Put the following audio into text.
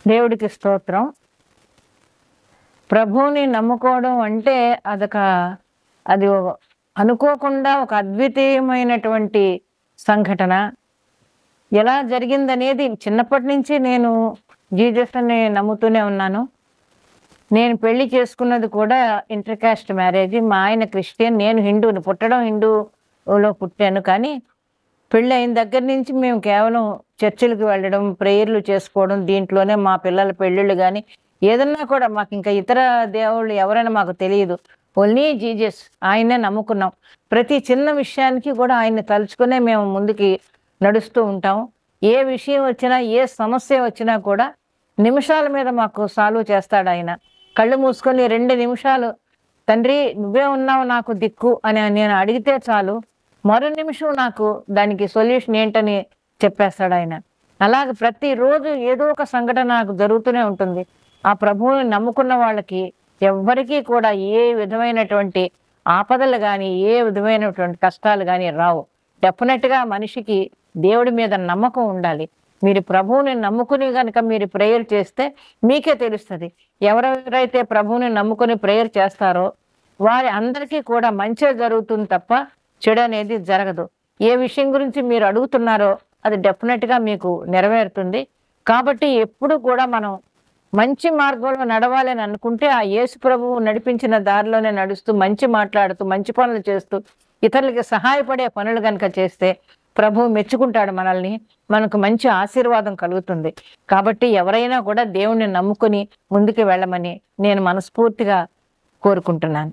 దేవుడికి స్తోత్రం. ప్రభువుని నమ్ముకోవడం అంటే అది అనుకోకుండా ఒక అద్వితీయమైనటువంటి సంఘటన. ఎలా జరిగిందనేది చిన్నప్పటి నుంచి నేను జీసస్‌ని నమ్ముతూనే ఉన్నాను. నేను పెళ్లి చేసుకున్నది కూడా ఇంటర్ కాస్ట్ మ్యారేజ్. మా ఆయన క్రిస్టియన్, నేను హిందూని. పుట్టడం హిందూలో పుట్టాను. కానీ పెళ్ళయిన దగ్గర నుంచి మేము కేవలం చర్చిలకి వెళ్ళడం, ప్రేయర్లు చేసుకోవడం, దీంట్లోనే మా పిల్లల పెళ్ళిళ్ళు గానీ, ఏదన్నా కూడా మాకింకా ఇతర దేవుళ్ళు ఎవరైనా మాకు తెలీదు. Only Jesus. ఆయన్నే నమ్ముకున్నాం. ప్రతి చిన్న విషయానికి కూడా ఆయన్ని తలుచుకునే మేము ముందుకి నడుస్తూ ఉంటాం. ఏ విషయం వచ్చినా, ఏ సమస్య వచ్చినా కూడా నిమిషాల మీద మాకు సాల్వ్ చేస్తాడాయన. కళ్ళు మూసుకొని 2 నిమిషాలు, తండ్రి నువ్వే ఉన్నావు నాకు దిక్కు అని నేను అడిగితే చాలు, మరో నిమిషం నాకు దానికి సొల్యూషన్ ఏంటని చెప్పేస్తాడాయన. అలాగే ప్రతిరోజు ఏదో ఒక సంఘటన నాకు జరుగుతూనే ఉంటుంది. ఆ ప్రభువుని నమ్ముకున్న వాళ్ళకి ఎవ్వరికీ కూడా ఏ విధమైనటువంటి ఆపదలు గానీ, ఏ విధమైనటువంటి కష్టాలు గానీ రావు. డెఫినెట్‌గా మనిషికి దేవుడి మీద నమ్మకం ఉండాలి. మీరు ప్రభువుని నమ్ముకుని గనక మీరు ప్రేయర్ చేస్తే మీకే తెలుస్తది. ఎవరెవరైతే ప్రభువుని నమ్ముకొని ప్రేయర్ చేస్తారో వారి అందరికీ కూడా మంచే జరుగుతుంది తప్ప చెడనేది జరగదు. ఏ విషయం గురించి మీరు అడుగుతున్నారో అది డెఫినెట్‌గా మీకు నెరవేరుతుంది. కాబట్టి ఎప్పుడు కూడా మనం మంచి మార్గంలో నడవాలని అనుకుంటే ఆ యేసు ప్రభువు నడిపించిన దారిలోనే నడుస్తూ, మంచి మాట్లాడుతూ, మంచి పనులు చేస్తూ, ఇతరులకి సహాయపడే పనులు గనక చేస్తే ప్రభువు మెచ్చుకుంటాడు మనల్ని. మనకు మంచి ఆశీర్వాదం కలుగుతుంది. కాబట్టి ఎవరైనా కూడా దేవుణ్ణి నమ్ముకొని ముందుకు వెళ్ళమని నేను మనస్ఫూర్తిగా కోరుకుంటున్నాను.